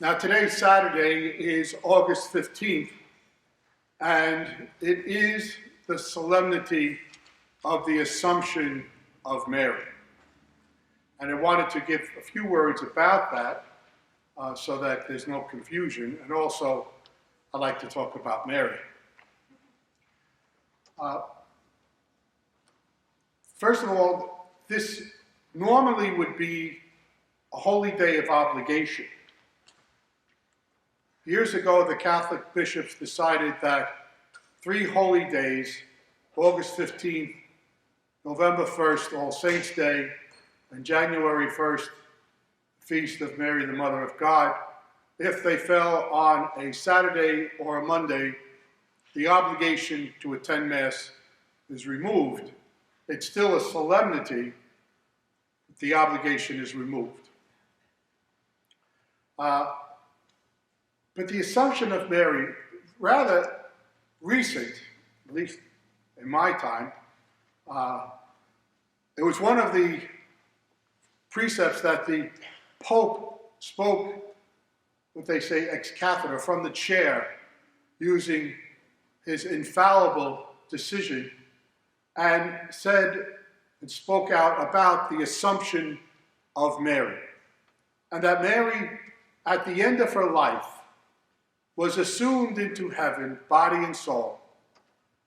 Now today's Saturday is August 15th, and it is the solemnity of the Assumption of Mary. And I wanted to give a few words about that so that there's no confusion, and also I'd like to talk about Mary. First of all, this normally would be a holy day of obligation. Years ago, the Catholic bishops decided that 3 holy days, August 15th, November 1st, All Saints' Day, and January 1st, Feast of Mary, the Mother of God, if they fell on a Saturday or a Monday, the obligation to attend Mass is removed. It's still a solemnity, but the obligation is removed. But the Assumption of Mary, rather recent, at least in my time, it was one of the precepts that the Pope spoke, what they say, ex cathedra, from the chair, using his infallible decision, and said and spoke out about the Assumption of Mary. And that Mary, at the end of her life, was assumed into heaven, body and soul,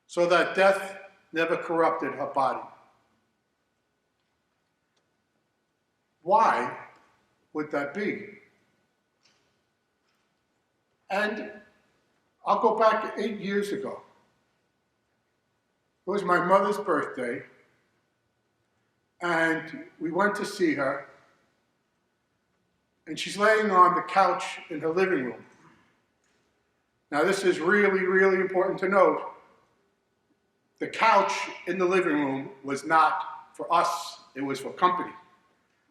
so that death never corrupted her body. Why would that be? And I'll go back 8 years ago. It was my mother's birthday, and we went to see her, and she's laying on the couch in her living room. Now, this is really, really important to note. The couch in the living room was not for us, it was for company.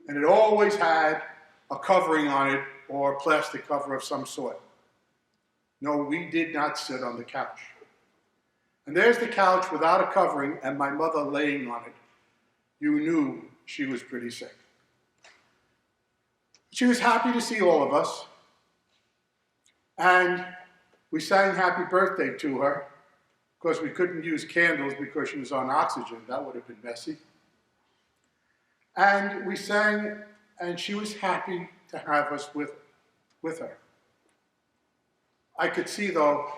And it always had a covering on it or a plastic cover of some sort. No, we did not sit on the couch. And there's the couch without a covering and my mother laying on it. You knew she was pretty sick. She was happy to see all of us. And we sang happy birthday to her. Of course, we couldn't use candles because she was on oxygen. That would have been messy. And we sang, and she was happy to have us with her. I could see, though,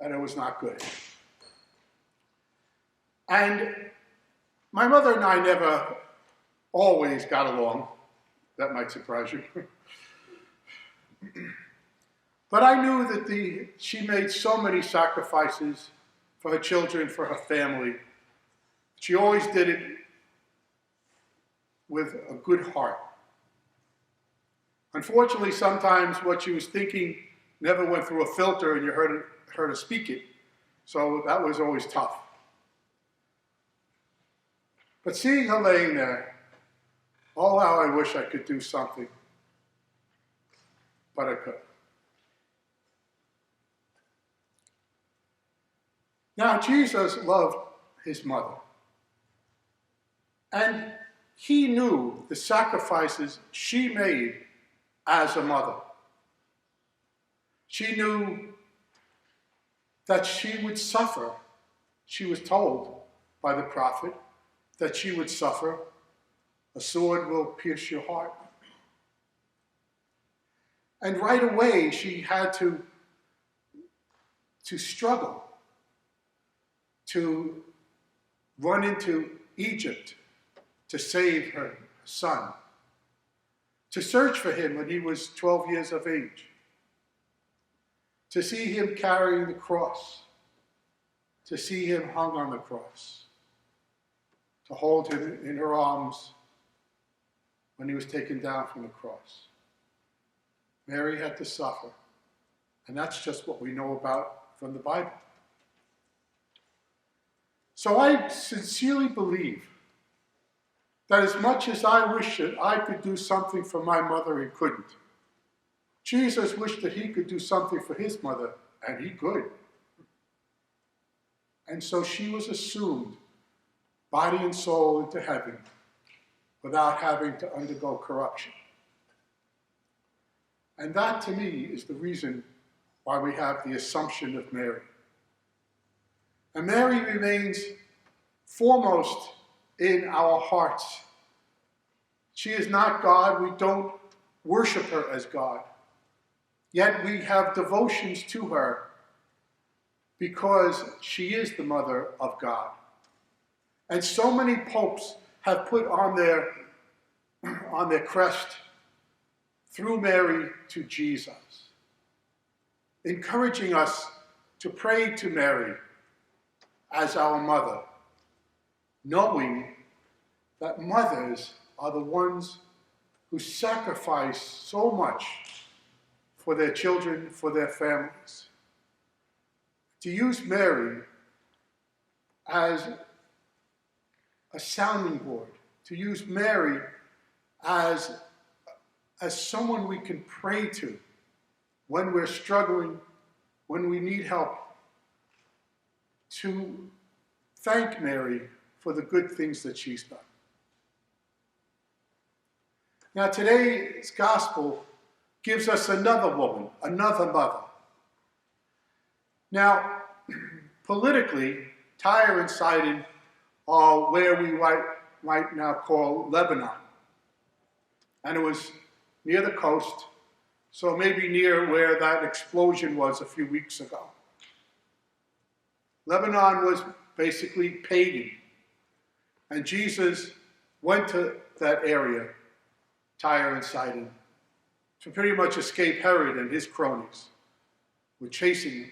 that it was not good. And my mother and I never always got along. That might surprise you. But I knew that she made so many sacrifices for her children, for her family. She always did it with a good heart. Unfortunately, sometimes what she was thinking never went through a filter and you heard her speak it. So that was always tough. But seeing her laying there, oh, how I wish I could do something. But I couldn't. Now, Jesus loved his mother. And he knew the sacrifices she made as a mother. She knew that she would suffer. She was told by the prophet that she would suffer. A sword will pierce your heart. And right away, she had to struggle, to run into Egypt to save her son, to search for him when he was 12 years of age, to see him carrying the cross, to see him hung on the cross, to hold him in her arms when he was taken down from the cross. Mary had to suffer, and that's just what we know about from the Bible. So I sincerely believe that as much as I wish that I could do something for my mother and couldn't, Jesus wished that he could do something for his mother, and he could. And so she was assumed, body and soul, into heaven without having to undergo corruption. And that, to me, is the reason why we have the Assumption of Mary. And Mary remains foremost in our hearts. She is not God. We don't worship her as God. Yet we have devotions to her because she is the mother of God. And so many popes have put on their crest through Mary to Jesus, encouraging us to pray to Mary as our mother, knowing that mothers are the ones who sacrifice so much for their children, for their families. To use Mary as a sounding board, to use Mary as someone we can pray to when we're struggling, when we need help, to thank Mary for the good things that she's done. Now, today's gospel gives us another woman, another mother. Now, politically, Tyre and Sidon are where we might now call Lebanon. And it was near the coast, so maybe near where that explosion was a few weeks ago. Lebanon was basically pagan. And Jesus went to that area, Tyre and Sidon, to pretty much escape Herod and his cronies who were chasing him.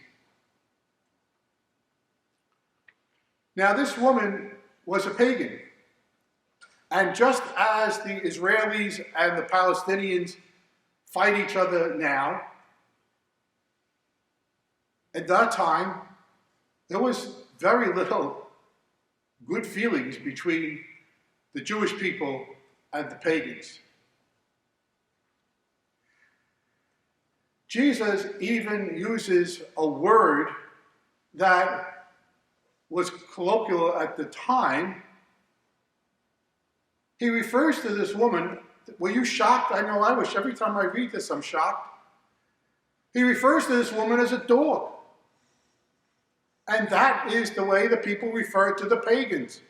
Now, this woman was a pagan. And just as the Israelis and the Palestinians fight each other now, at that time, there was very little good feelings between the Jewish people and the pagans. Jesus even uses a word that was colloquial at the time. He refers to this woman. Were you shocked? I know I was. Every time I read this, I'm shocked. He refers to this woman as a dog. And that is the way the people refer to the pagans.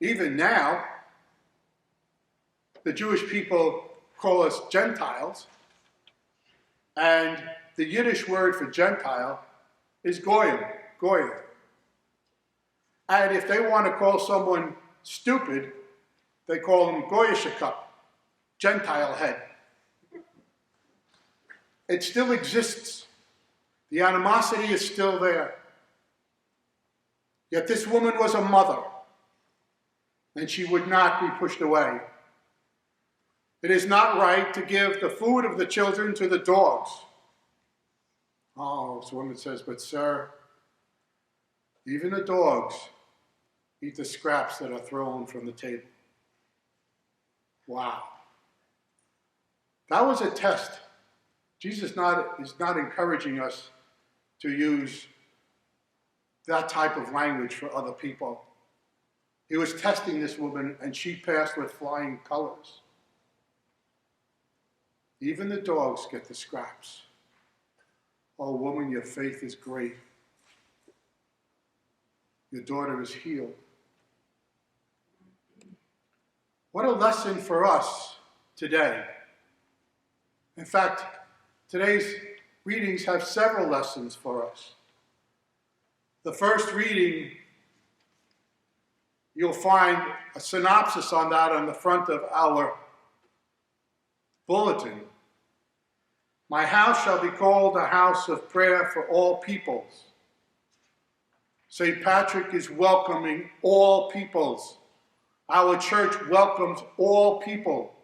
Even now, the Jewish people call us Gentiles. And the Yiddish word for Gentile is goyim, goyim. And if they want to call someone stupid, they call them goyishakap, Gentile head. It still exists. The animosity is still there. Yet this woman was a mother, and she would not be pushed away. It is not right to give the food of the children to the dogs. Oh, this woman says, but sir, even the dogs eat the scraps that are thrown from the table. Wow. That was a test. Jesus is not encouraging us to use that type of language for other people. He was testing this woman, and she passed with flying colors. Even the dogs get the scraps. Oh, woman, your faith is great. Your daughter is healed. What a lesson for us today. In fact, today's readings have several lessons for us. The first reading, you'll find a synopsis on that on the front of our bulletin. My house shall be called a house of prayer for all peoples. St. Patrick is welcoming all peoples. Our church welcomes all people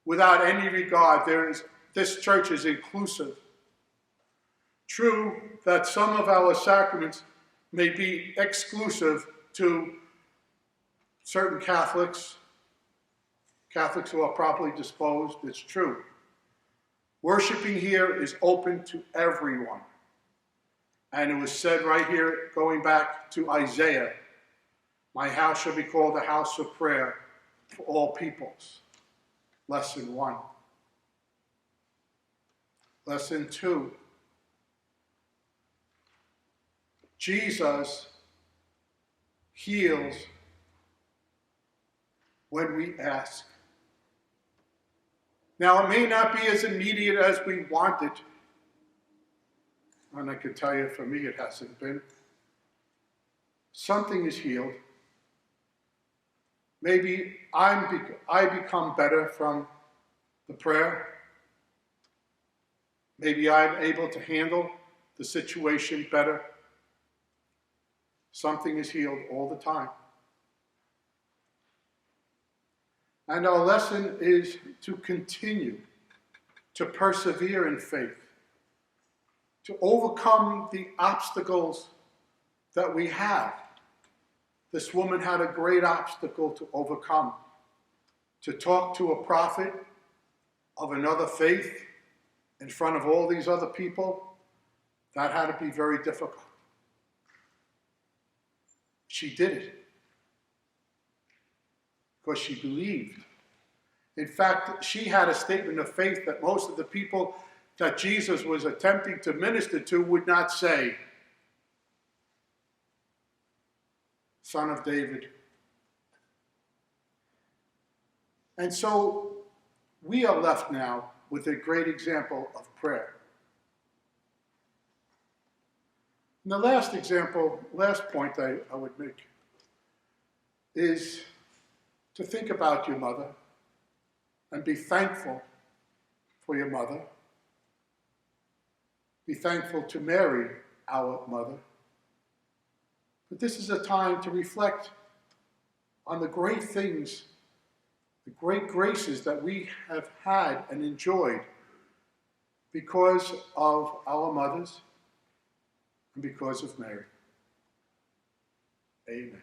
without any regard. This church is inclusive. True that some of our sacraments may be exclusive to certain Catholics who are properly disposed. It's true. Worshipping here is open to everyone. And it was said right here, going back to Isaiah, my house shall be called a house of prayer for all peoples. Lesson 1. Lesson 2. Jesus heals when we ask. Now, it may not be as immediate as we want it, and I can tell you for me it hasn't been. Something is healed. Maybe I become better from the prayer. Maybe I'm able to handle the situation better. Something is healed all the time. And our lesson is to continue to persevere in faith, to overcome the obstacles that we have. This woman had a great obstacle to overcome. To talk to a prophet of another faith in front of all these other people, that had to be very difficult. She did it because she believed. In fact, she had a statement of faith that most of the people that Jesus was attempting to minister to would not say. Son of David. And so we are left now with a great example of prayer. And the last point I would make is to think about your mother and be thankful for your mother. Be thankful to Mary, our mother. But this is a time to reflect on the great things, the great graces that we have had and enjoyed because of our mothers and because of Mary. Amen.